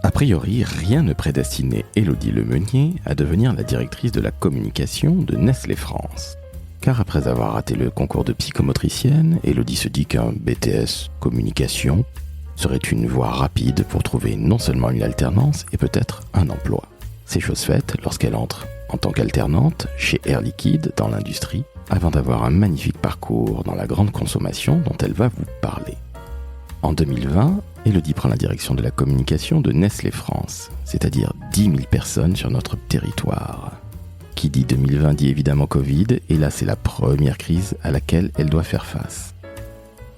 A priori, rien ne prédestinait Élodie Lemeunier à devenir la directrice de la communication de Nestlé France. Car après avoir raté le concours de psychomotricienne, Élodie se dit qu'un BTS communication serait une voie rapide pour trouver non seulement une alternance et peut-être un emploi. C'est chose faite lorsqu'elle entre en tant qu'alternante chez Air Liquide dans l'industrie, avant d'avoir un magnifique parcours dans la grande consommation dont elle va vous parler. En 2020, Élodie prend la direction de la communication de Nestlé France, c'est-à-dire 10 000 personnes sur notre territoire. Qui dit 2020 dit évidemment Covid, et là c'est la première crise à laquelle elle doit faire face.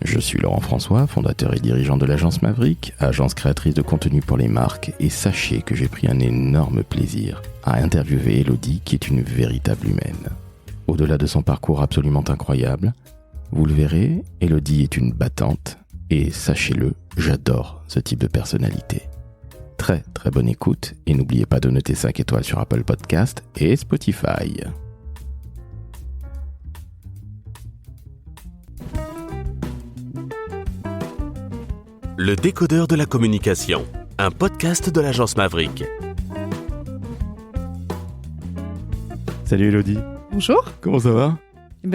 Je suis Laurent François, fondateur et dirigeant de l'agence Maverick, agence créatrice de contenu pour les marques, et sachez que j'ai pris un énorme plaisir à interviewer Élodie qui est une véritable humaine. Au-delà de son parcours absolument incroyable, vous le verrez, Élodie est une battante, et sachez-le, j'adore ce type de personnalité. Très très bonne écoute, et n'oubliez pas de noter 5 étoiles sur Apple Podcast et Spotify. Le décodeur de la communication, un podcast de l'agence Maverick. Salut Élodie. Bonjour. Comment ça va ?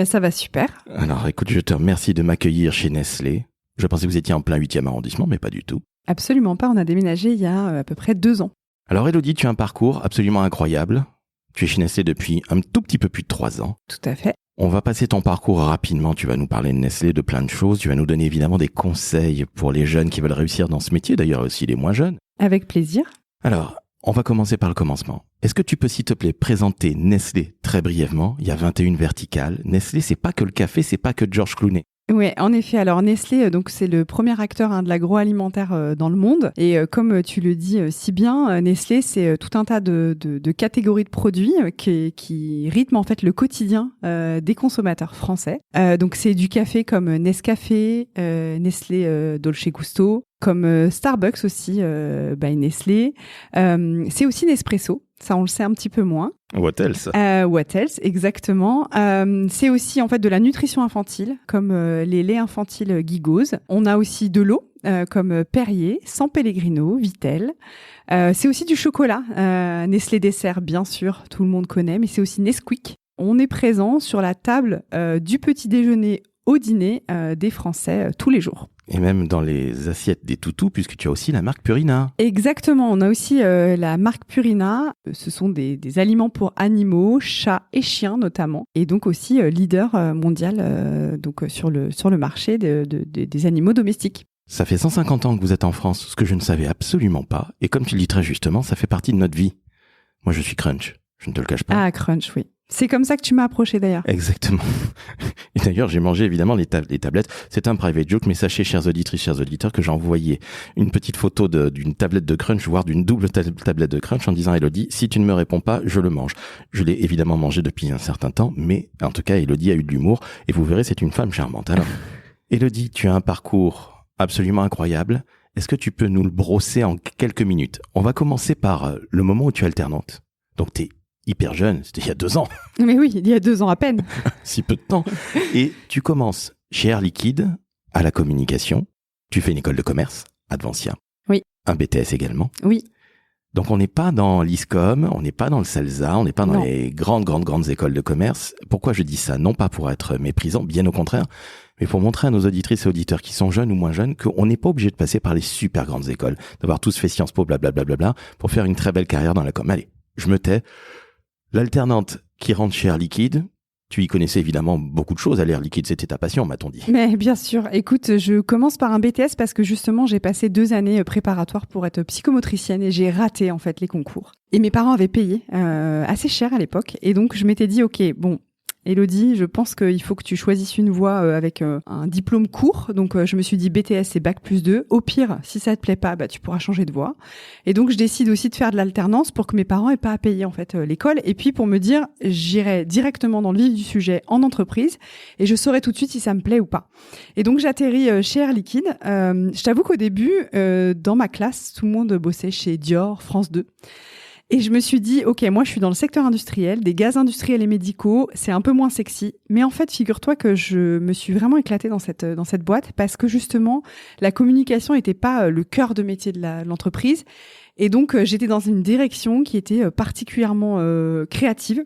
Ça va super. Alors écoute, je te remercie de m'accueillir chez Nestlé. Je pensais que vous étiez en plein 8e arrondissement, mais pas du tout. Absolument pas, on a déménagé il y a à peu près 2 ans. Alors Élodie, tu as un parcours absolument incroyable. Tu es chez Nestlé depuis un tout petit peu plus de 3 ans. Tout à fait. On va passer ton parcours rapidement, tu vas nous parler de Nestlé, de plein de choses, tu vas nous donner évidemment des conseils pour les jeunes qui veulent réussir dans ce métier, d'ailleurs aussi les moins jeunes. Avec plaisir. Alors, on va commencer par le commencement. Est-ce que tu peux s'il te plaît présenter Nestlé très brièvement ? Il y a 21 verticales. Nestlé, c'est pas que le café, c'est pas que George Clooney. Oui, en effet. Alors Nestlé, donc c'est le premier acteur de l'agroalimentaire dans le monde. Et comme tu le dis si bien, Nestlé, c'est tout un tas de catégories de produits qui rythment en fait le quotidien des consommateurs français. Donc c'est du café comme Nescafé, Nestlé Dolce Gusto, comme Starbucks aussi, by Nestlé. C'est aussi Nespresso. Ça, on le sait un petit peu moins. What else ? What else, exactement. C'est aussi en fait de la nutrition infantile, comme les laits infantiles Gigose. On a aussi de l'eau, comme Perrier, San Pellegrino, Vittel. C'est aussi du chocolat. Nestlé Dessert, bien sûr, tout le monde connaît, mais c'est aussi Nesquik. On est présent sur la table du petit déjeuner au dîner des Français tous les jours. Et même dans les assiettes des toutous, puisque tu as aussi la marque Purina. Exactement, on a aussi la marque Purina. Ce sont des aliments pour animaux, chats et chiens notamment. Et donc aussi leader mondial sur le marché des animaux domestiques. Ça fait 150 ans que vous êtes en France, ce que je ne savais absolument pas. Et comme tu le dis très justement, ça fait partie de notre vie. Moi, je suis Crunch, je ne te le cache pas. Ah, Crunch, oui. C'est comme ça que tu m'as approché d'ailleurs. Exactement. Et d'ailleurs, j'ai mangé évidemment les tablettes. C'est un private joke, mais sachez, chères auditrices, chers auditeurs, que j'ai envoyé une petite photo d'une tablette de Crunch, voire d'une double tablette de Crunch, en disant à Élodie, si tu ne me réponds pas, je le mange. Je l'ai évidemment mangé depuis un certain temps, mais en tout cas, Élodie a eu de l'humour, et vous verrez, c'est une femme charmante. Alors, Élodie, tu as un parcours absolument incroyable. Est-ce que tu peux nous le brosser en quelques minutes ? On va commencer par le moment où tu es alternante. Donc, t'es hyper jeune, c'était il y a 2 ans. Mais oui, il y a 2 ans à peine. Si peu de temps. Et tu commences chez Air Liquide, à la communication. Tu fais une école de commerce, Advancia. Oui. Un BTS également. Oui. Donc on n'est pas dans l'ISCOM, on n'est pas dans le CELSA, on n'est pas dans les grandes écoles de commerce. Pourquoi je dis ça ? Non pas pour être méprisant, bien au contraire, mais pour montrer à nos auditrices et auditeurs qui sont jeunes ou moins jeunes qu'on n'est pas obligé de passer par les super grandes écoles, d'avoir tous fait Sciences Po, blablabla, pour faire une très belle carrière dans la com. Allez, je me tais. L'alternante qui rentre chez Air Liquide, tu y connaissais évidemment beaucoup de choses à l'Air Liquide, c'était ta passion, m'a-t-on dit. Mais bien sûr, écoute, je commence par un BTS parce que justement j'ai passé 2 années préparatoires pour être psychomotricienne et j'ai raté en fait les concours. Et mes parents avaient payé assez cher à l'époque et donc je m'étais dit ok, bon, Élodie, je pense qu'il faut que tu choisisses une voie avec un diplôme court. Donc, je me suis dit BTS et Bac+2. Au pire, si ça te plaît pas, tu pourras changer de voie. Et donc, je décide aussi de faire de l'alternance pour que mes parents aient pas à payer en fait l'école. Et puis, pour me dire, j'irai directement dans le vif du sujet en entreprise et je saurai tout de suite si ça me plaît ou pas. Et donc, j'atterris chez Air Liquide. Je t'avoue qu'au début, dans ma classe, tout le monde bossait chez Dior, France 2. Et je me suis dit, ok, moi je suis dans le secteur industriel, des gaz industriels et médicaux, c'est un peu moins sexy. Mais en fait, figure-toi que je me suis vraiment éclatée dans cette boîte parce que justement, la communication n'était pas le cœur de métier de l'entreprise. Et donc, j'étais dans une direction qui était particulièrement créative,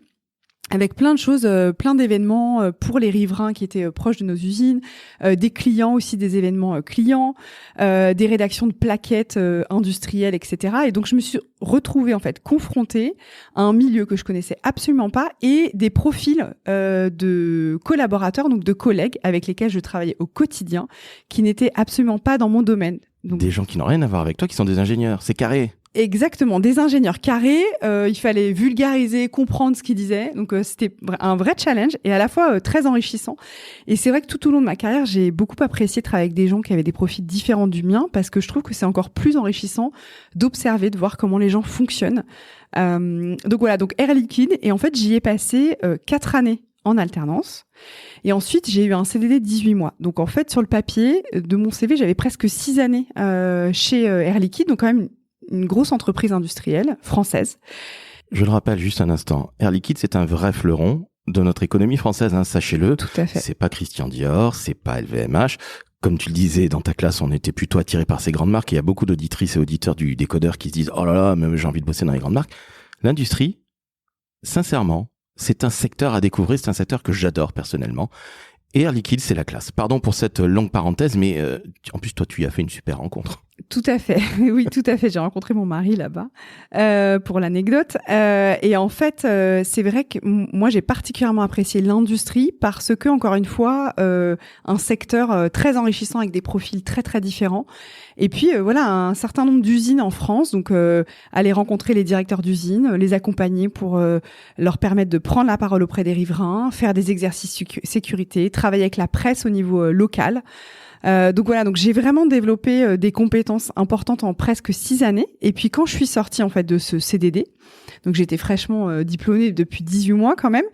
avec plein de choses, plein d'événements pour les riverains qui étaient proches de nos usines, des clients aussi, des événements clients, des rédactions de plaquettes industrielles, etc. Et donc, je me suis retrouvée en fait confrontée à un milieu que je connaissais absolument pas et des profils de collaborateurs, donc de collègues avec lesquels je travaillais au quotidien, qui n'étaient absolument pas dans mon domaine. Donc, des gens qui n'ont rien à voir avec toi, qui sont des ingénieurs. C'est carré. Exactement, des ingénieurs carrés, il fallait vulgariser, comprendre ce qu'ils disaient, donc c'était un vrai challenge et à la fois très enrichissant. Et c'est vrai que tout au long de ma carrière, j'ai beaucoup apprécié de travailler avec des gens qui avaient des profils différents du mien parce que je trouve que c'est encore plus enrichissant d'observer, de voir comment les gens fonctionnent. Donc voilà, donc Air Liquide, et en fait j'y ai passé 4 années en alternance. Et ensuite, j'ai eu un CDD de 18 mois. Donc en fait, sur le papier de mon CV, j'avais presque 6 années chez Air Liquide, donc quand même une grosse entreprise industrielle française. Je le rappelle juste un instant, Air Liquide, c'est un vrai fleuron de notre économie française, hein, sachez-le. Tout à fait. C'est pas Christian Dior, c'est pas LVMH. Comme tu le disais, dans ta classe, on était plutôt attirés par ces grandes marques. Et il y a beaucoup d'auditrices et auditeurs du décodeur qui se disent « Oh là là, même j'ai envie de bosser dans les grandes marques ». L'industrie, sincèrement, c'est un secteur à découvrir, c'est un secteur que j'adore personnellement. Et Air Liquide, c'est la classe. Pardon pour cette longue parenthèse, mais en plus, toi, tu y as fait une super rencontre. Tout à fait. Oui, tout à fait. J'ai rencontré mon mari là-bas, pour l'anecdote. Et en fait, c'est vrai que moi, j'ai particulièrement apprécié l'industrie parce que, encore une fois, un secteur très enrichissant avec des profils très, très différents. Et puis, voilà, un certain nombre d'usines en France. Donc, aller rencontrer les directeurs d'usines, les accompagner pour leur permettre de prendre la parole auprès des riverains, faire des exercices sécurité, travailler avec la presse au niveau local. Donc voilà, donc j'ai vraiment développé des compétences importantes en presque 6 années. Et puis quand je suis sortie en fait de ce CDD, donc j'étais fraîchement diplômée depuis 18 mois quand même.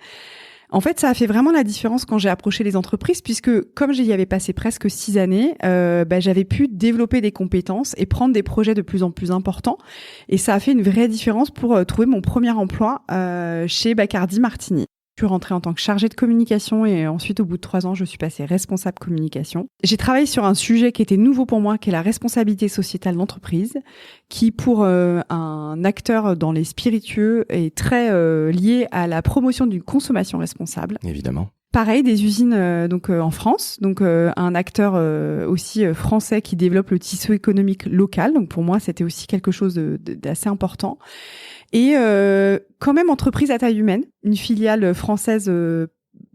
En fait, ça a fait vraiment la différence quand j'ai approché les entreprises, puisque comme j'y avais passé presque 6 années, j'avais pu développer des compétences et prendre des projets de plus en plus importants. Et ça a fait une vraie différence pour trouver mon premier emploi chez Bacardi Martini. Je suis rentrée en tant que chargée de communication et ensuite, au bout de 3 ans, je suis passée responsable communication. J'ai travaillé sur un sujet qui était nouveau pour moi, qui est la responsabilité sociétale d'entreprise, qui, pour un acteur dans les spiritueux, est très lié à la promotion d'une consommation responsable. Évidemment. Pareil, des usines en France, donc un acteur aussi français qui développe le tissu économique local. Donc pour moi, c'était aussi quelque chose d'assez important. Et quand même entreprise à taille humaine, une filiale française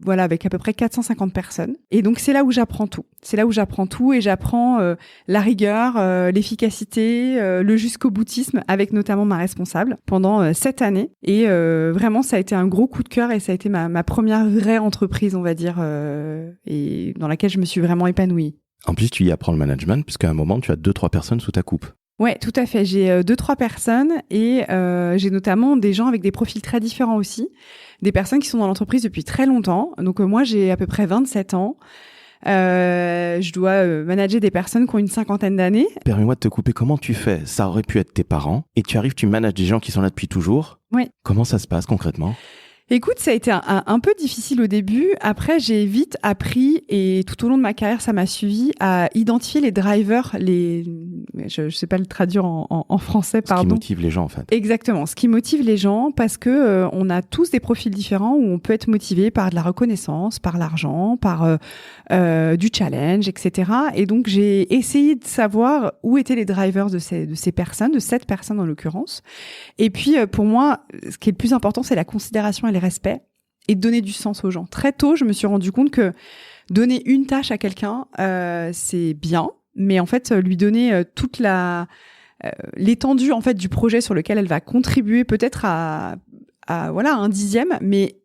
voilà, avec à peu près 450 personnes. Et donc, c'est là où j'apprends tout. C'est là où j'apprends tout et j'apprends la rigueur, l'efficacité, le jusqu'au boutisme avec notamment ma responsable pendant 7 années. Et vraiment, ça a été un gros coup de cœur et ça a été ma première vraie entreprise, on va dire, et dans laquelle je me suis vraiment épanouie. En plus, tu y apprends le management puisqu'à un moment, tu as 2-3 personnes sous ta coupe. Ouais, tout à fait. J'ai 2-3 personnes et j'ai notamment des gens avec des profils très différents aussi. Des personnes qui sont dans l'entreprise depuis très longtemps. Donc moi, j'ai à peu près 27 ans. Je dois manager des personnes qui ont une 50aine d'années. Permets-moi de te couper. Comment tu fais ? Ça aurait pu être tes parents et tu arrives, tu manages des gens qui sont là depuis toujours. Oui. Comment ça se passe concrètement ? Écoute, ça a été un peu difficile au début. Après, j'ai vite appris et tout au long de ma carrière, ça m'a suivi à identifier les drivers, je sais pas le traduire en français, pardon. Ce qui motive les gens, en fait. Exactement. Ce qui motive les gens parce que on a tous des profils différents où on peut être motivé par de la reconnaissance, par l'argent, par du challenge, etc. Et donc, j'ai essayé de savoir où étaient les drivers de ces personnes, de cette personne en l'occurrence. Et puis, pour moi, ce qui est le plus important, c'est la considération et le respect et de donner du sens aux gens. Très tôt, je me suis rendu compte que donner une tâche à quelqu'un, c'est bien, mais en fait, lui donner toute l'étendue en fait du projet sur lequel elle va contribuer peut-être à voilà un dixième, mais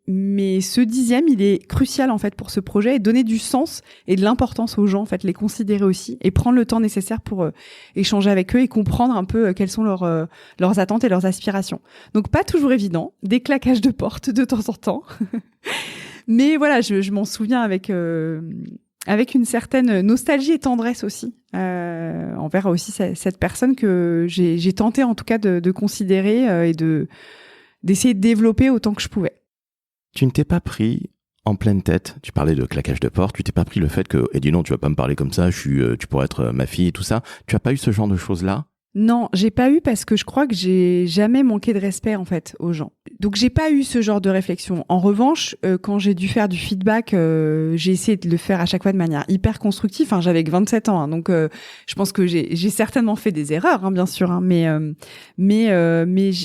ce dixième, il est crucial en fait pour ce projet et donner du sens et de l'importance aux gens, en fait, les considérer aussi et prendre le temps nécessaire pour échanger avec eux et comprendre un peu quelles sont leurs attentes et leurs aspirations. Donc pas toujours évident, des claquages de porte de temps en temps, mais voilà, je m'en souviens avec avec une certaine nostalgie et tendresse aussi envers aussi cette personne que j'ai tenté en tout cas de considérer et d'essayer de développer autant que je pouvais. Tu ne t'es pas pris en pleine tête, tu parlais de claquage de porte, tu t'es pas pris le fait que, et dis non, tu vas pas me parler comme ça, tu pourrais être ma fille et tout ça, tu as pas eu ce genre de choses-là? Non, j'ai pas eu parce que je crois que j'ai jamais manqué de respect en fait aux gens. Donc j'ai pas eu ce genre de réflexion. En revanche, quand j'ai dû faire du feedback, j'ai essayé de le faire à chaque fois de manière hyper constructive. Enfin, j'avais que 27 ans, hein, donc je pense que j'ai certainement fait des erreurs, hein, bien sûr, hein, mais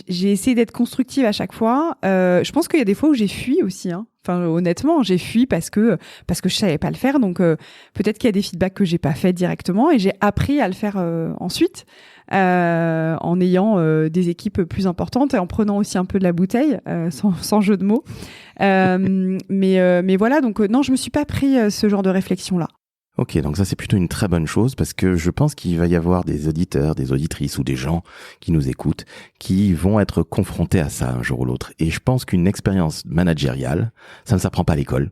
j'ai essayé d'être constructive à chaque fois. Je pense qu'il y a des fois où j'ai fui aussi, hein. Enfin, honnêtement, j'ai fui parce que je savais pas le faire. Donc peut-être qu'il y a des feedbacks que j'ai pas fait directement et j'ai appris à le faire ensuite. En ayant des équipes plus importantes et en prenant aussi un peu de la bouteille, sans jeu de mots. Mais voilà, donc non, je me suis pas pris ce genre de réflexion-là. Ok, donc ça c'est plutôt une très bonne chose parce que je pense qu'il va y avoir des auditeurs, des auditrices ou des gens qui nous écoutent qui vont être confrontés à ça un jour ou l'autre. Et je pense qu'une expérience managériale, ça ne s'apprend pas à l'école.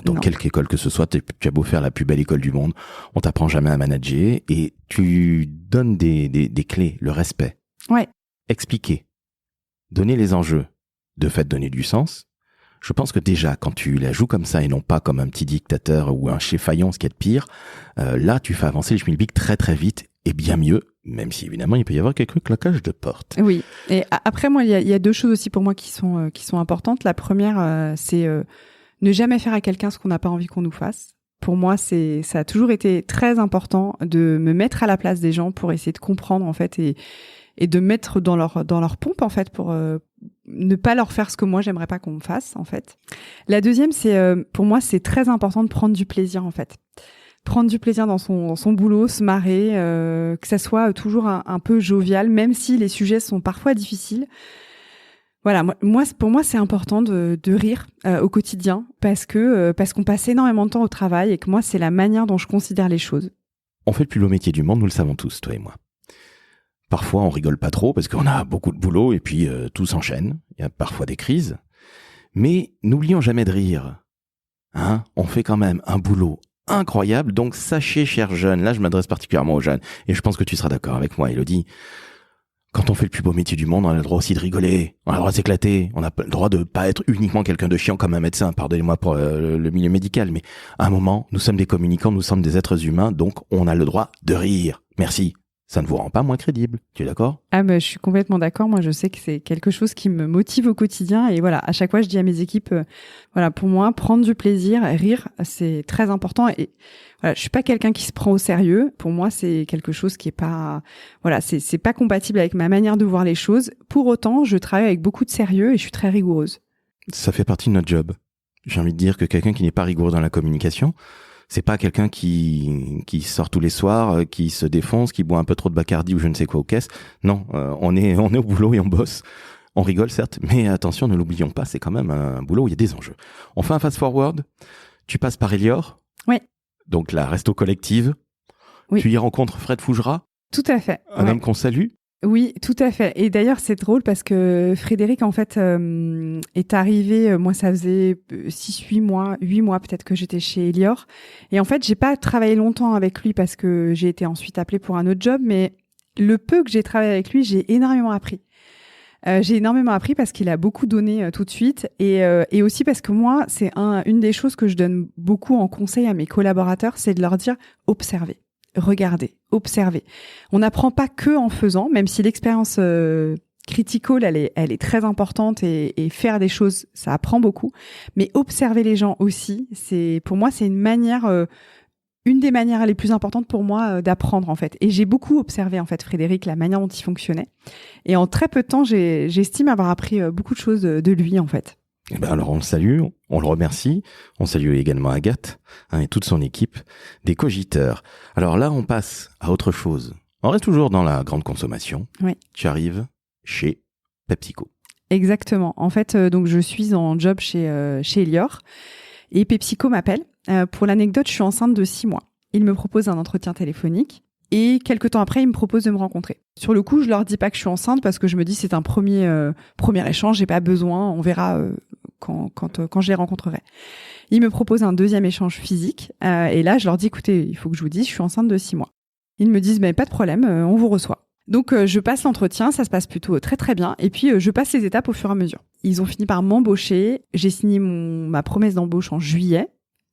Dans quelque école que ce soit, tu as beau faire la plus belle école du monde, on t'apprend jamais à manager et tu donnes des clés, le respect. Ouais. Expliquer. Donner les enjeux. De fait, donner du sens. Je pense que déjà, quand tu la joues comme ça et non pas comme un petit dictateur ou un chef faillant, ce qui est de pire, là, tu fais avancer les schmilblick très très vite et bien mieux, même si évidemment, il peut y avoir quelques claquages de porte. Oui. Et après, moi, il y a deux choses aussi pour moi qui sont importantes. La première, c'est ne jamais faire à quelqu'un ce qu'on n'a pas envie qu'on nous fasse. Pour moi, ça a toujours été très important de me mettre à la place des gens pour essayer de comprendre en fait et de mettre dans leur pompe en fait pour ne pas leur faire ce que moi j'aimerais pas qu'on me fasse en fait. La deuxième, c'est pour moi c'est très important de prendre du plaisir en fait. Prendre du plaisir dans son boulot, se marrer, que ça soit toujours un peu jovial, même si les sujets sont parfois difficiles. Voilà, pour moi, c'est important de rire au quotidien parce qu'on passe énormément de temps au travail et que moi, c'est la manière dont je considère les choses. On fait le plus beau métier du monde, nous le savons tous, toi et moi. Parfois, on rigole pas trop parce qu'on a beaucoup de boulot et puis tout s'enchaîne. Il y a parfois des crises. Mais n'oublions jamais de rire. Hein ? On fait quand même un boulot incroyable. Donc, sachez, chers jeunes, là, je m'adresse particulièrement aux jeunes et je pense que tu seras d'accord avec moi, Élodie. Quand on fait le plus beau métier du monde, on a le droit aussi de rigoler, on a le droit de s'éclater, on a le droit de pas être uniquement quelqu'un de chiant comme un médecin, pardonnez-moi pour le milieu médical, mais à un moment, nous sommes des communicants, nous sommes des êtres humains, donc on a le droit de rire. Merci. Ça ne vous rend pas moins crédible. Tu es d'accord ? Ah je suis complètement d'accord. Moi, je sais que c'est quelque chose qui me motive au quotidien. Et voilà, à chaque fois, je dis à mes équipes, voilà, pour moi, prendre du plaisir, rire, c'est très important. Et voilà, je suis pas quelqu'un qui se prend au sérieux. Pour moi, c'est quelque chose qui est pas, voilà, c'est pas compatible avec ma manière de voir les choses. Pour autant, je travaille avec beaucoup de sérieux et je suis très rigoureuse. Ça fait partie de notre job. J'ai envie de dire que quelqu'un qui n'est pas rigoureux dans la communication, c'est pas quelqu'un qui sort tous les soirs, qui se défonce, qui boit un peu trop de Bacardi ou je ne sais quoi aux caisses. Non, on est au boulot et on bosse. On rigole certes, mais attention, ne l'oublions pas, c'est quand même un boulot où il y a des enjeux. On fait un fast-forward. Tu passes par Elior. Oui. Donc la resto collective. Oui. Tu y rencontres Fred Fougera. Tout à fait. Un homme qu'on salue. Oui, tout à fait. Et d'ailleurs, c'est drôle parce que Frédéric, en fait, est arrivé, moi, ça faisait 8 mois peut-être que j'étais chez Elior. Et en fait, j'ai pas travaillé longtemps avec lui parce que j'ai été ensuite appelée pour un autre job, mais le peu que j'ai travaillé avec lui, j'ai énormément appris. J'ai énormément appris parce qu'il a beaucoup donné tout de suite et aussi parce que moi, c'est une des choses que je donne beaucoup en conseil à mes collaborateurs, c'est de leur dire observez. Regardez, observez. On n'apprend pas que en faisant, même si l'expérience critical, elle est très importante et faire des choses, ça apprend beaucoup. Mais observer les gens aussi, pour moi, c'est une des manières les plus importantes pour moi d'apprendre en fait. Et j'ai beaucoup observé en fait Frédéric, la manière dont il fonctionnait. Et en très peu de temps, j'estime avoir appris beaucoup de choses de lui en fait. Eh ben alors on le salue, on le remercie, on salue également Agathe et toute son équipe, des cogiteurs. Alors là on passe à autre chose. On reste toujours dans la grande consommation. Oui. Tu arrives chez PepsiCo. Exactement. En fait, donc je suis en job chez Elior et PepsiCo m'appelle. Pour l'anecdote, je suis enceinte de 6 mois. Il me propose un entretien téléphonique. Et quelques temps après, ils me proposent de me rencontrer. Sur le coup, je leur dis pas que je suis enceinte parce que je me dis c'est un premier échange, j'ai pas besoin, on verra quand je les rencontrerai. Ils me proposent un deuxième échange physique. Et là, je leur dis, écoutez, il faut que je vous dise, je suis enceinte de 6 mois. Ils me disent, pas de problème, on vous reçoit. Donc, je passe l'entretien, ça se passe plutôt très très bien. Et puis, je passe les étapes au fur et à mesure. Ils ont fini par m'embaucher. J'ai signé ma promesse d'embauche en juillet.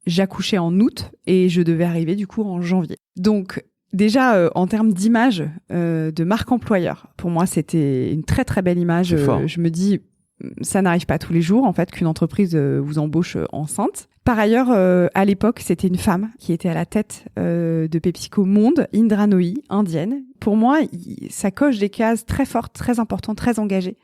J'accouchais en août et je devais arriver du coup en janvier. Donc, déjà, en termes d'image, de marque employeur, pour moi, c'était une très très belle image. Je me dis, ça n'arrive pas tous les jours, en fait, qu'une entreprise vous embauche enceinte. Par ailleurs, à l'époque, c'était une femme qui était à la tête de PepsiCo Monde, Indra Nooyi, indienne. Pour moi, ça coche des cases très fortes, très importantes, très engagées.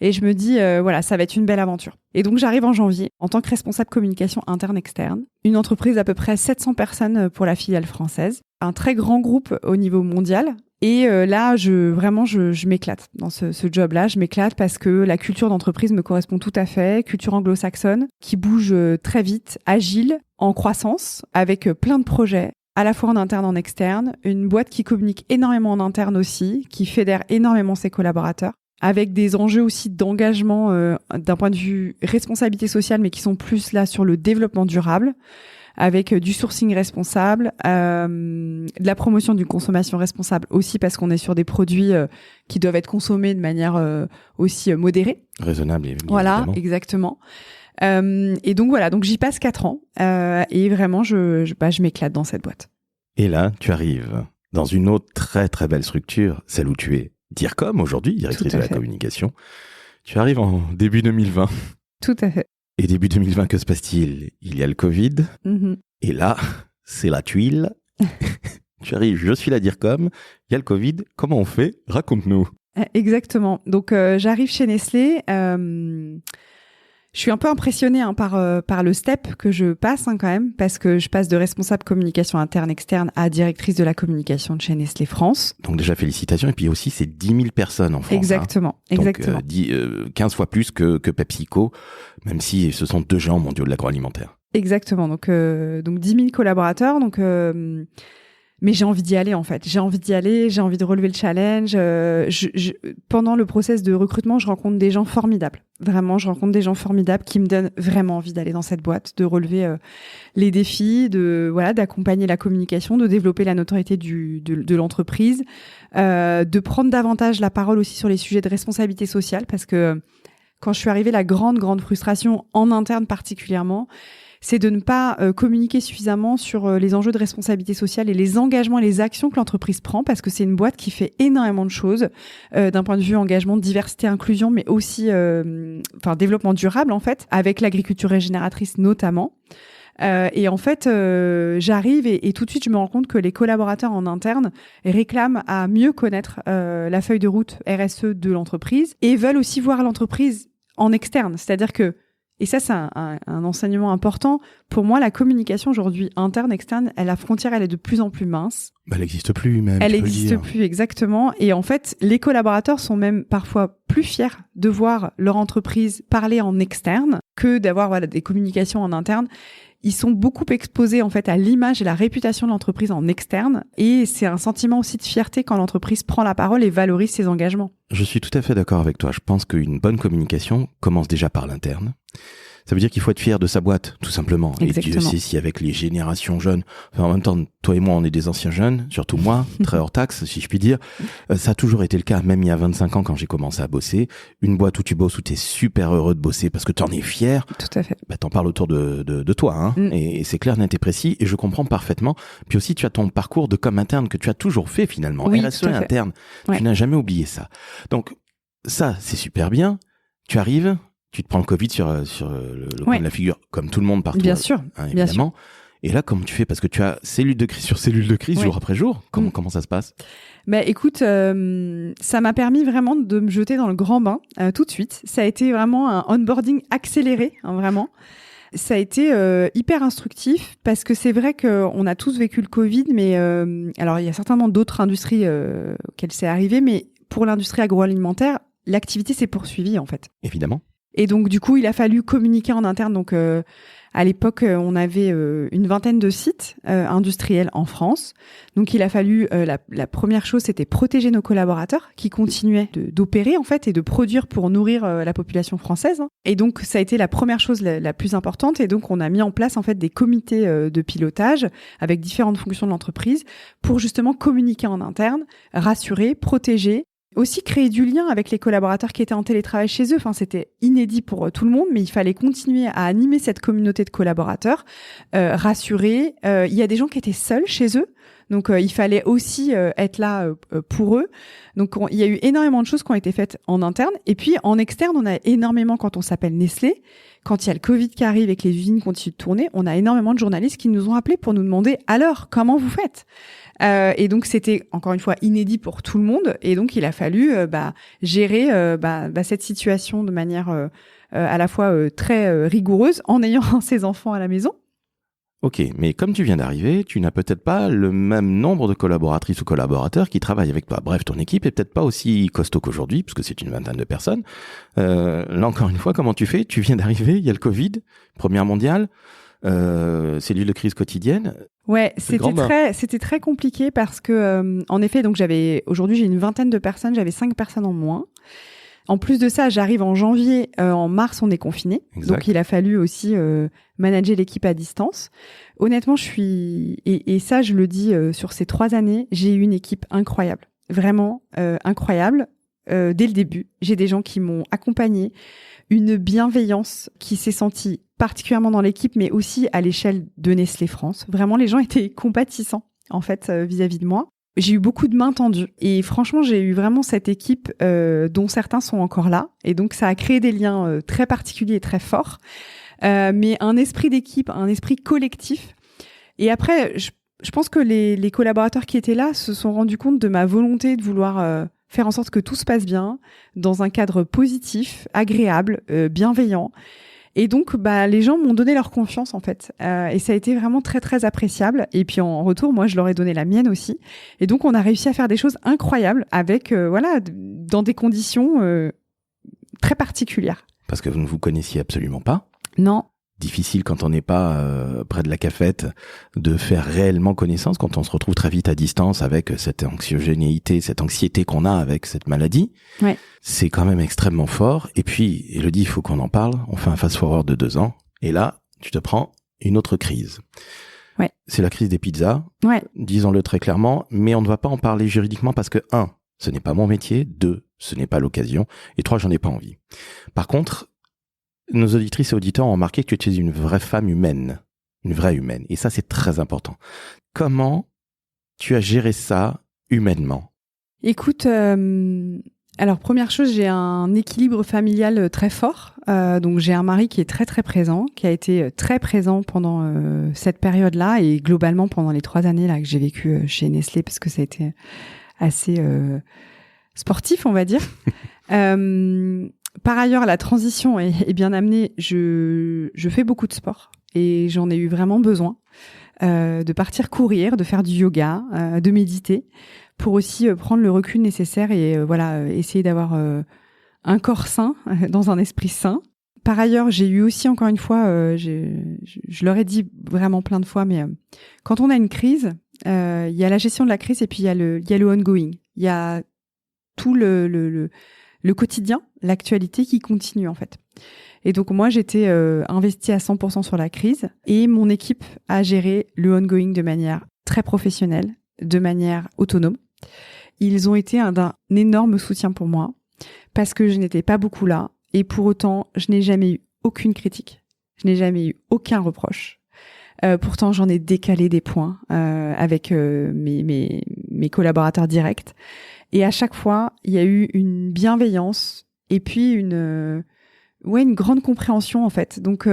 Et je me dis, voilà, ça va être une belle aventure. Et donc, j'arrive en janvier en tant que responsable communication interne-externe. Une entreprise d'à peu près 700 personnes pour la filiale française. Un très grand groupe au niveau mondial. Et là, je m'éclate dans ce job-là. Je m'éclate parce que la culture d'entreprise me correspond tout à fait. Culture anglo-saxonne qui bouge très vite, agile, en croissance, avec plein de projets, à la fois en interne, en externe. Une boîte qui communique énormément en interne aussi, qui fédère énormément ses collaborateurs, avec des enjeux aussi d'engagement d'un point de vue responsabilité sociale, mais qui sont plus là sur le développement durable, avec du sourcing responsable, de la promotion d'une consommation responsable aussi, parce qu'on est sur des produits qui doivent être consommés de manière aussi modérée. Raisonnable, évidemment. Voilà, exactement. Et donc voilà, donc j'y passe 4 ans et vraiment, je m'éclate dans cette boîte. Et là, tu arrives dans une autre très très belle structure, celle où tu es DIRCOM aujourd'hui, directrice de la communication. Tu arrives en début 2020. Tout à fait. Et début 2020, que se passe-t-il ? Il y a le Covid. Mm-hmm. Et là, c'est la tuile. Tu arrives, je suis la DIRCOM. Il y a le Covid. Comment on fait ? Raconte-nous. Exactement. Donc, j'arrive chez Nestlé. Je suis un peu impressionnée par le step que je passe quand même, parce que je passe de responsable communication interne-externe à directrice de la communication de chez Nestlé France. Donc déjà, félicitations. Et puis aussi, c'est 10 000 personnes en France. Exactement, hein. exactement. Donc 15 fois plus que PepsiCo, même si ce sont 2 géants mondiaux de l'agroalimentaire. Exactement. Donc 10 000 collaborateurs. Donc mais j'ai envie d'y aller en fait. J'ai envie d'y aller, j'ai envie de relever le challenge. Pendant le process de recrutement, je rencontre des gens formidables. Vraiment, je rencontre des gens formidables qui me donnent vraiment envie d'aller dans cette boîte, de relever les défis, d'accompagner la communication, de développer la notoriété de l'entreprise, de prendre davantage la parole aussi sur les sujets de responsabilité sociale, parce que quand je suis arrivée, la grande frustration en interne particulièrement, c'est de ne pas communiquer suffisamment sur les enjeux de responsabilité sociale et les engagements et les actions que l'entreprise prend, parce que c'est une boîte qui fait énormément de choses d'un point de vue engagement, diversité, inclusion, mais aussi développement durable en fait, avec l'agriculture régénératrice notamment. Et en fait, j'arrive et tout de suite, je me rends compte que les collaborateurs en interne réclament à mieux connaître la feuille de route RSE de l'entreprise et veulent aussi voir l'entreprise en externe. C'est-à-dire que, et ça, c'est un enseignement important. Pour moi, la communication aujourd'hui interne, externe, la frontière, elle est de plus en plus mince. Elle n'existe plus même. Elle n'existe plus, exactement. Et en fait, les collaborateurs sont même parfois plus fiers de voir leur entreprise parler en externe que d'avoir des communications en interne. Ils sont beaucoup exposés en fait à l'image et la réputation de l'entreprise en externe, et c'est un sentiment aussi de fierté quand l'entreprise prend la parole et valorise ses engagements. Je suis tout à fait d'accord avec toi. Je pense qu'une bonne communication commence déjà par l'interne. Ça veut dire qu'il faut être fier de sa boîte, tout simplement. Exactement. Et Dieu sait si avec les générations jeunes, en même temps, toi et moi, on est des anciens jeunes, surtout moi, très hors taxe, si je puis dire. Ça a toujours été le cas, même il y a 25 ans quand j'ai commencé à bosser. Une boîte où tu bosses, où tu es super heureux de bosser parce que tu en es fier. Tout à fait. T'en parles autour de toi, hein. Et c'est clair, net et précis, et je comprends parfaitement. Puis aussi, tu as ton parcours de com interne que tu as toujours fait finalement. Oui, RSE interne. Ouais. Tu n'as jamais oublié ça. Donc, ça, c'est super bien. Tu arrives, tu te prends le Covid sur le coin de la figure, comme tout le monde partout. Bien sûr, hein, bien sûr. Et là, comment tu fais ? Parce que tu as cellule de crise sur cellule de crise, jour après jour. Comment ça se passe ? Écoute, ça m'a permis vraiment de me jeter dans le grand bain tout de suite. Ça a été vraiment un onboarding accéléré, hein, vraiment. Ça a été hyper instructif parce que c'est vrai qu'on a tous vécu le Covid, mais alors il y a certainement d'autres industries auxquelles c'est arrivé, mais pour l'industrie agroalimentaire, l'activité s'est poursuivie en fait. Évidemment. Et donc, du coup, il a fallu communiquer en interne. Donc, à l'époque, on avait une vingtaine de sites industriels en France. Donc, il a fallu, la première chose, c'était protéger nos collaborateurs qui continuaient d'opérer, en fait, et de produire pour nourrir la population française. Et donc, ça a été la première chose la plus importante. Et donc, on a mis en place, en fait, des comités de pilotage avec différentes fonctions de l'entreprise pour justement communiquer en interne, rassurer, protéger. Aussi créer du lien avec les collaborateurs qui étaient en télétravail chez eux. Enfin, c'était inédit pour tout le monde, mais il fallait continuer à animer cette communauté de collaborateurs, rassurer. Il y a des gens qui étaient seuls chez eux, donc il fallait aussi être là pour eux. Donc il y a eu énormément de choses qui ont été faites en interne. Et puis en externe, on a énormément, quand on s'appelle Nestlé, quand il y a le Covid qui arrive et que les usines continuent de tourner, on a énormément de journalistes qui nous ont appelés pour nous demander « Alors, comment vous faites ?» Et donc c'était encore une fois inédit pour tout le monde, et donc il a fallu gérer cette situation de manière à la fois très rigoureuse en ayant ses enfants à la maison. Ok, mais comme tu viens d'arriver, tu n'as peut-être pas le même nombre de collaboratrices ou collaborateurs qui travaillent avec toi. Bref, ton équipe est peut-être pas aussi costaud qu'aujourd'hui, puisque c'est une vingtaine de personnes. Là encore une fois, comment tu fais ? Tu viens d'arriver, il y a le Covid, première mondiale, cellule de crise quotidienne. Ouais, c'était très compliqué parce que en effet, donc aujourd'hui j'ai une vingtaine de personnes, j'avais 5 personnes en moins. En plus de ça, j'arrive en janvier, en mars on est confiné, donc il a fallu aussi manager l'équipe à distance. Honnêtement, et ça je le dis sur ces 3 années, j'ai eu une équipe incroyable, vraiment incroyable. Dès le début, j'ai des gens qui m'ont accompagnée, une bienveillance qui s'est sentie particulièrement dans l'équipe, mais aussi à l'échelle de Nestlé France. Vraiment, les gens étaient compatissants, en fait, vis-à-vis de moi. J'ai eu beaucoup de mains tendues. Et franchement, j'ai eu vraiment cette équipe dont certains sont encore là. Et donc, ça a créé des liens très particuliers et très forts. Mais un esprit d'équipe, un esprit collectif. Et après, je pense que les collaborateurs qui étaient là se sont rendus compte de ma volonté de vouloir faire en sorte que tout se passe bien, dans un cadre positif, agréable, bienveillant. Et donc, les gens m'ont donné leur confiance, en fait. Et ça a été vraiment très, très appréciable. Et puis, en retour, moi, je leur ai donné la mienne aussi. Et donc, on a réussi à faire des choses incroyables avec, dans des conditions très particulières. Parce que vous ne vous connaissiez absolument pas. Non. Difficile quand on n'est pas près de la cafette de faire réellement connaissance, quand on se retrouve très vite à distance avec cette anxiogénéité, cette anxiété qu'on a avec cette maladie. Ouais. C'est quand même extrêmement fort. Et puis, Élodie, il faut qu'on en parle. On fait un fast-forward de 2 ans. Et là, tu te prends une autre crise. Ouais. C'est la crise des pizzas. Ouais. Disons-le très clairement. Mais on ne va pas en parler juridiquement parce que 1, ce n'est pas mon métier. 2, ce n'est pas l'occasion. Et 3, j'en ai pas envie. Par contre, nos auditrices et auditeurs ont remarqué que tu es une vraie femme humaine, une vraie humaine. Et ça, c'est très important. Comment tu as géré ça humainement ? Écoute, alors première chose, j'ai un équilibre familial très fort. Donc j'ai un mari qui est très très présent, qui a été très présent pendant cette période-là et globalement pendant les 3 années là que j'ai vécu chez Nestlé, parce que ça a été assez sportif, on va dire. Par ailleurs, la transition est bien amenée. Je fais beaucoup de sport et j'en ai eu vraiment besoin de partir courir, de faire du yoga, de méditer, pour aussi prendre le recul nécessaire et essayer d'avoir un corps sain dans un esprit sain. Par ailleurs, j'ai eu aussi, encore une fois, je leur ai dit vraiment plein de fois, mais quand on a une crise, il y a la gestion de la crise et puis il y a le ongoing. Il y a tout le quotidien, l'actualité qui continue en fait. Et donc moi, j'étais investie à 100% sur la crise et mon équipe a géré le ongoing de manière très professionnelle, de manière autonome. Ils ont été d'un énorme soutien pour moi parce que je n'étais pas beaucoup là et pour autant, je n'ai jamais eu aucune critique. Je n'ai jamais eu aucun reproche. Pourtant, j'en ai décalé des points avec mes collaborateurs directs. Et à chaque fois, il y a eu une bienveillance et puis une grande compréhension en fait. Donc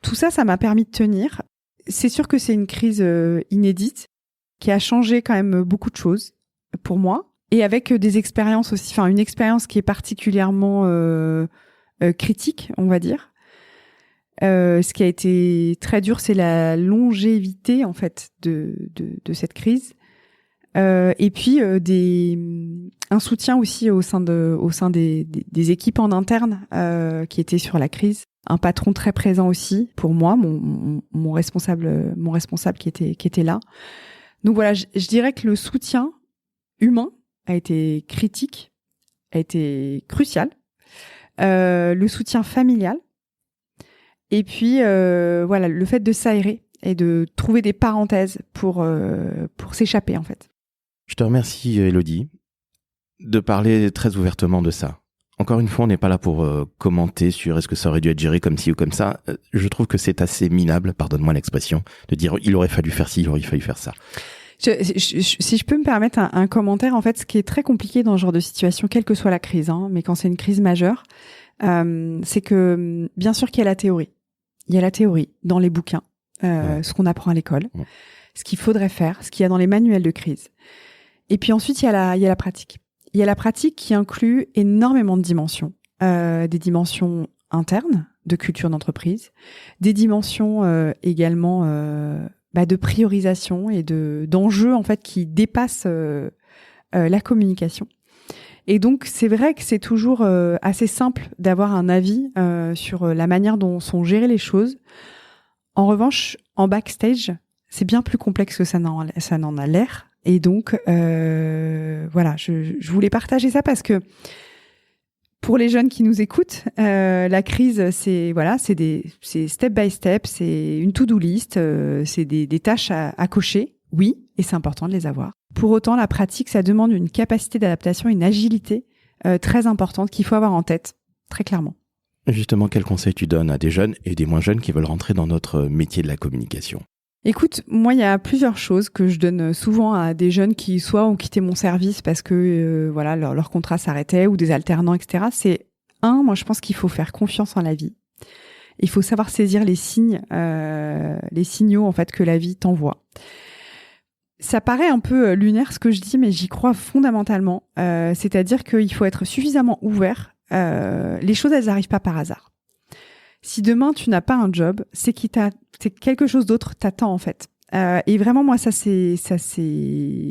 tout ça, ça m'a permis de tenir. C'est sûr que c'est une crise inédite qui a changé quand même beaucoup de choses pour moi et avec des expériences aussi. Enfin, une expérience qui est particulièrement critique, on va dire. Ce qui a été très dur, c'est la longévité en fait de cette crise. Et puis un soutien aussi au sein des équipes en interne qui étaient sur la crise. Un patron très présent aussi pour moi, mon responsable qui était là. Donc voilà, je dirais que le soutien humain a été critique, a été crucial. Le soutien familial. Et puis voilà, le fait de s'aérer et de trouver des parenthèses pour s'échapper en fait. Je te remercie, Élodie, de parler très ouvertement de ça. Encore une fois, on n'est pas là pour commenter sur est-ce que ça aurait dû être géré comme ci ou comme ça. Je trouve que c'est assez minable, pardonne-moi l'expression, de dire il aurait fallu faire ci, il aurait fallu faire ça. Si je peux me permettre un commentaire, en fait, ce qui est très compliqué dans ce genre de situation, quelle que soit la crise, mais quand c'est une crise majeure, c'est que bien sûr qu'il y a la théorie. Il y a la théorie dans les bouquins, ce qu'on apprend à l'école, ce qu'il faudrait faire, ce qu'il y a dans les manuels de crise. Et puis ensuite, il y a la pratique. Il y a la pratique qui inclut énormément de dimensions. Des dimensions internes, de culture d'entreprise, des dimensions également de priorisation et d'enjeux en fait qui dépassent la communication. Et donc, c'est vrai que c'est toujours assez simple d'avoir un avis sur la manière dont sont gérées les choses. En revanche, en backstage, c'est bien plus complexe que ça n'en a l'air. Et donc, voilà, je voulais partager ça parce que pour les jeunes qui nous écoutent, la crise, c'est step by step, c'est une to-do list, c'est des tâches à cocher, oui, et c'est important de les avoir. Pour autant, la pratique, ça demande une capacité d'adaptation, une agilité très importante qu'il faut avoir en tête, très clairement. Justement, quels conseils tu donnes à des jeunes et des moins jeunes qui veulent rentrer dans notre métier de la communication ? Écoute, moi, il y a plusieurs choses que je donne souvent à des jeunes qui soit ont quitté mon service parce que leur contrat s'arrêtait ou des alternants, etc. C'est moi, je pense qu'il faut faire confiance en la vie. Il faut savoir saisir les signes, les signaux en fait que la vie t'envoie. Ça paraît un peu lunaire ce que je dis, mais j'y crois fondamentalement. C'est-à-dire qu'il faut être suffisamment ouvert. Les choses, elles n'arrivent pas par hasard. Si demain tu n'as pas un job, c'est quelque chose d'autre t'attend en fait. Et vraiment moi ça s'est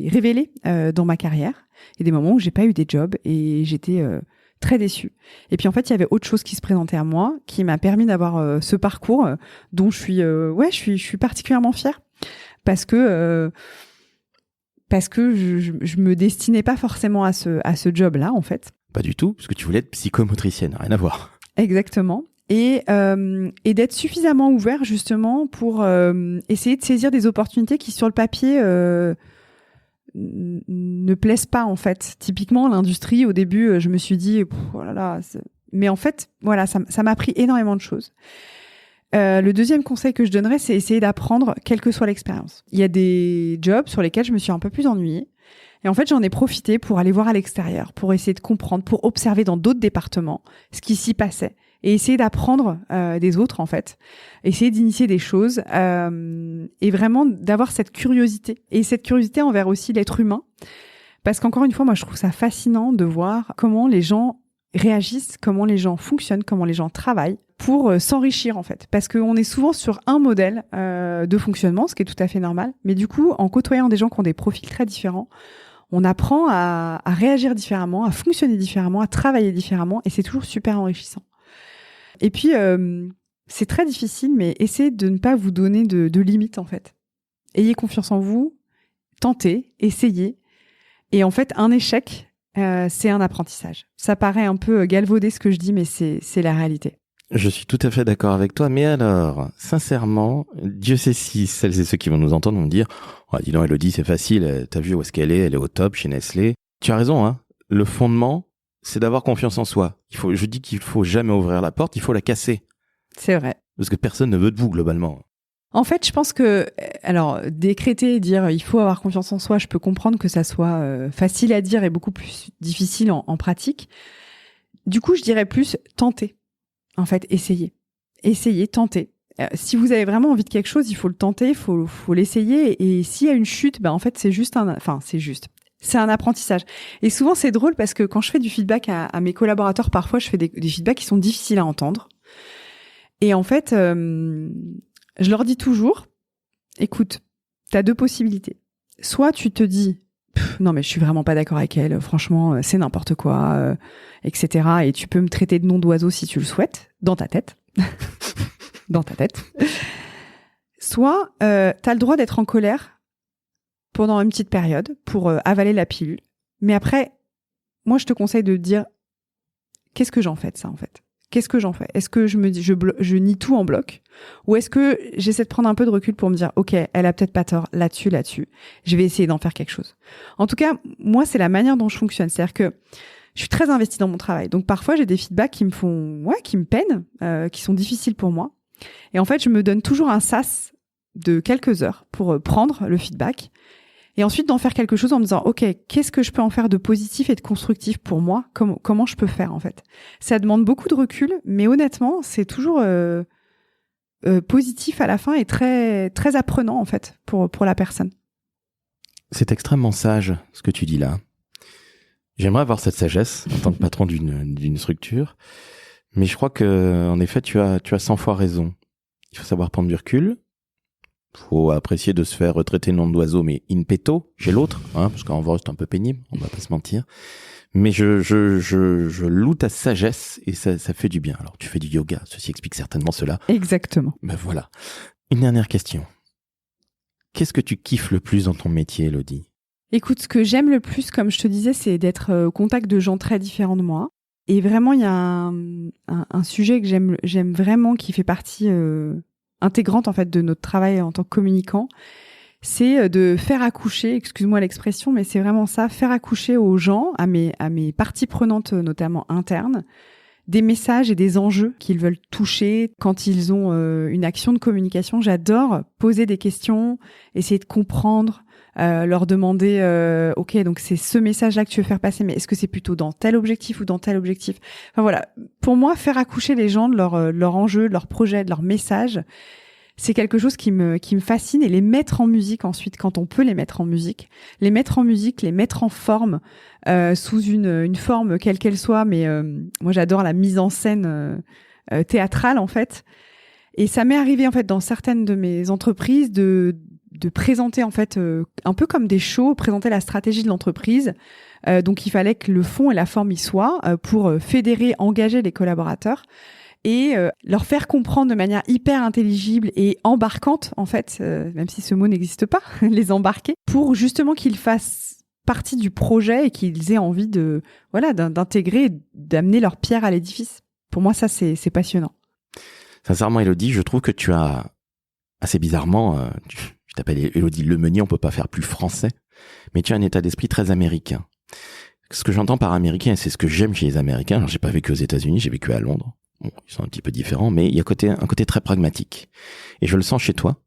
révélé dans ma carrière. Il y a des moments où j'ai pas eu des jobs et j'étais très déçue. Et puis en fait il y avait autre chose qui se présentait à moi, qui m'a permis d'avoir ce parcours dont je suis particulièrement fière parce que je me destinais pas forcément à ce job-là en fait. Pas du tout, parce que tu voulais être psychomotricienne, rien à voir. Exactement. Et d'être suffisamment ouvert justement pour essayer de saisir des opportunités qui sur le papier ne plaisent pas en fait. Typiquement l'industrie, au début je me suis dit oh là là, mais en fait voilà, ça m'a appris énormément de choses. Le deuxième conseil que je donnerais, c'est essayer d'apprendre quelle que soit l'expérience. Il y a des jobs sur lesquels je me suis un peu plus ennuyée. Et en fait, j'en ai profité pour aller voir à l'extérieur, pour essayer de comprendre, pour observer dans d'autres départements ce qui s'y passait et essayer d'apprendre des autres, en fait. Essayer d'initier des choses et vraiment d'avoir cette curiosité. Et cette curiosité envers aussi l'être humain. Parce qu'encore une fois, moi, je trouve ça fascinant de voir comment les gens réagissent, comment les gens fonctionnent, comment les gens travaillent pour s'enrichir, en fait. Parce qu'on est souvent sur un modèle de fonctionnement, ce qui est tout à fait normal. Mais du coup, en côtoyant des gens qui ont des profils très différents, on apprend à réagir différemment, à fonctionner différemment, à travailler différemment, et c'est toujours super enrichissant. Et puis, c'est très difficile, mais essayez de ne pas vous donner de limites, en fait. Ayez confiance en vous, tentez, essayez. Et en fait, un échec, c'est un apprentissage. Ça paraît un peu galvaudé ce que je dis, mais c'est la réalité. Je suis tout à fait d'accord avec toi, mais alors, sincèrement, Dieu sait si celles et ceux qui vont nous entendre vont me dire « Oh, dis donc, Élodie, c'est facile, t'as vu où est-ce qu'elle est, elle est au top chez Nestlé. » Tu as raison, hein. Le fondement, c'est d'avoir confiance en soi. Je dis qu'il faut jamais ouvrir la porte, il faut la casser. C'est vrai. Parce que personne ne veut de vous, globalement. En fait, je pense que, alors, décréter et dire il faut avoir confiance en soi, je peux comprendre que ça soit facile à dire et beaucoup plus difficile en pratique. Du coup, je dirais plus tenter. En fait, essayez, tentez. Si vous avez vraiment envie de quelque chose, il faut le tenter, il faut l'essayer. Et s'il y a une chute, en fait, c'est un apprentissage. Et souvent, c'est drôle parce que quand je fais du feedback à mes collaborateurs, parfois, je fais des feedbacks qui sont difficiles à entendre. Et en fait, je leur dis toujours, écoute, t'as deux possibilités. Soit tu te dis, non mais je suis vraiment pas d'accord avec elle, franchement c'est n'importe quoi, etc. Et tu peux me traiter de nom d'oiseau si tu le souhaites, dans ta tête. Dans ta tête. Soit t'as le droit d'être en colère pendant une petite période pour avaler la pilule, mais après, moi je te conseille de dire qu'est-ce que j'en fais de ça en fait? Qu'est-ce que j'en fais? Est-ce que je me dis je nie tout en bloc, ou est-ce que j'essaie de prendre un peu de recul pour me dire ok, elle a peut-être pas tort là-dessus, je vais essayer d'en faire quelque chose. En tout cas, moi c'est la manière dont je fonctionne, c'est-à-dire que je suis très investie dans mon travail, donc parfois j'ai des feedbacks qui me peinent, qui sont difficiles pour moi, et en fait je me donne toujours un sas de quelques heures pour prendre le feedback. Et ensuite d'en faire quelque chose en me disant ok, qu'est-ce que je peux en faire de positif et de constructif pour moi, comment je peux faire en fait. Ça demande beaucoup de recul, mais honnêtement c'est toujours positif à la fin et très très apprenant en fait pour la personne. C'est extrêmement sage ce que tu dis là. J'aimerais avoir cette sagesse en tant que patron d'une structure, mais je crois que en effet tu as 100 fois raison. Il faut savoir prendre du recul. Faut apprécier de se faire retraiter nom d'oiseau, mais in petto, chez l'autre, parce qu'en vrai c'est un peu pénible, on va pas se mentir. Mais je loue ta sagesse et ça fait du bien. Alors tu fais du yoga, ceci explique certainement cela. Exactement. Ben voilà. Une dernière question. Qu'est-ce que tu kiffes le plus dans ton métier, Elodie? Écoute, ce que j'aime le plus, comme je te disais, c'est d'être au contact de gens très différents de moi. Et vraiment, il y a un sujet que j'aime vraiment, qui fait partie intégrante en fait de notre travail en tant que communicant, c'est de faire accoucher, excuse-moi l'expression, mais c'est vraiment ça, faire accoucher aux gens, à mes parties prenantes notamment internes, des messages et des enjeux qu'ils veulent toucher quand ils ont une action de communication. J'adore poser des questions, essayer de comprendre, leur demander ok, donc c'est ce message-là que tu veux faire passer, mais est-ce que c'est plutôt dans tel objectif ou dans tel objectif? Enfin voilà, pour moi, faire accoucher les gens de leur enjeu, de leur projet, de leur message, c'est quelque chose qui me fascine, et les mettre en musique ensuite, quand on peut les mettre en musique, les mettre en forme, sous une forme quelle qu'elle soit, mais moi j'adore la mise en scène théâtrale en fait. Et ça m'est arrivé en fait dans certaines de mes entreprises de présenter en fait un peu comme des shows, présenter la stratégie de l'entreprise. Donc il fallait que le fond et la forme y soient pour fédérer, engager les collaborateurs et leur faire comprendre de manière hyper intelligible et embarquante en fait, même si ce mot n'existe pas, les embarquer, pour justement qu'ils fassent partie du projet et qu'ils aient envie d'intégrer, d'amener leur pierre à l'édifice. Pour moi, ça c'est passionnant. Sincèrement, Elodie, je trouve que tu as assez bizarrement, je t'appelle Elodie Lemeunier, on peut pas faire plus français, mais tu as un état d'esprit très américain. Ce que j'entends par américain, c'est ce que j'aime chez les Américains. Alors, j'ai pas vécu aux États-Unis, j'ai vécu à Londres. Bon, ils sont un petit peu différents, mais il y a un côté très pragmatique. Et je le sens chez toi.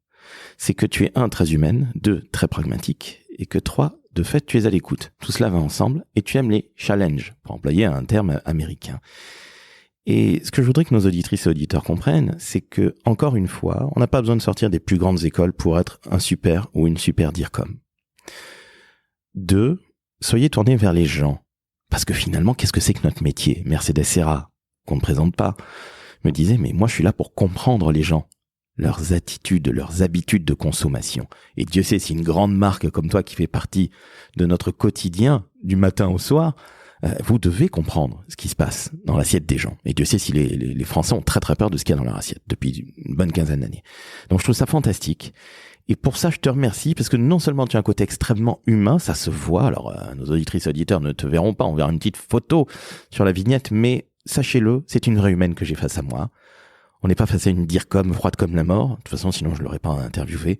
C'est que tu es 1, très humaine, 2, très pragmatique, et que 3, de fait, tu es à l'écoute. Tout cela va ensemble, et tu aimes les challenges, pour employer un terme américain. Et ce que je voudrais que nos auditrices et auditeurs comprennent, c'est que, encore une fois, on n'a pas besoin de sortir des plus grandes écoles pour être un super ou une super DIRCOM. 2, soyez tournés vers les gens. Parce que finalement, qu'est-ce que c'est que notre métier? Mercedes Serra, qu'on ne présente pas, me disait, mais moi je suis là pour comprendre les gens, leurs attitudes, leurs habitudes de consommation. Et Dieu sait si une grande marque comme toi qui fait partie de notre quotidien, du matin au soir, vous devez comprendre ce qui se passe dans l'assiette des gens. Et Dieu sait si les Français ont très très peur de ce qu'il y a dans leur assiette depuis une bonne quinzaine d'années. Donc je trouve ça fantastique. Et pour ça, je te remercie, parce que non seulement tu as un côté extrêmement humain, ça se voit, alors nos auditrices et auditeurs ne te verront pas, on verra une petite photo sur la vignette, mais sachez-le, c'est une vraie humaine que j'ai face à moi. On n'est pas face à une DIRCOM froide comme la mort, de toute façon sinon je l'aurais pas interviewé.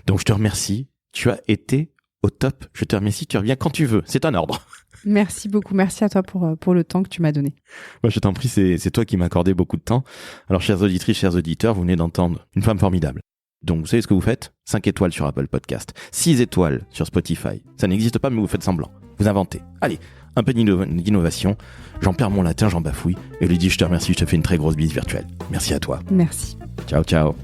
Donc je te remercie, tu as été au top, je te remercie, tu reviens quand tu veux, c'est un ordre. Merci beaucoup, merci à toi pour le temps que tu m'as donné. Moi, je t'en prie, c'est toi qui m'as accordé beaucoup de temps. Alors, chères auditrices, chers auditeurs, vous venez d'entendre une femme formidable. Donc, vous savez ce que vous faites? 5 étoiles sur Apple Podcast, 6 étoiles sur Spotify. Ça n'existe pas, mais vous faites semblant. Vous inventez. Allez, un peu d'innovation. J'en perds mon latin, j'en bafouille. Et lui dit, je te remercie, je te fais une très grosse bise virtuelle. Merci à toi. Merci. Ciao, ciao.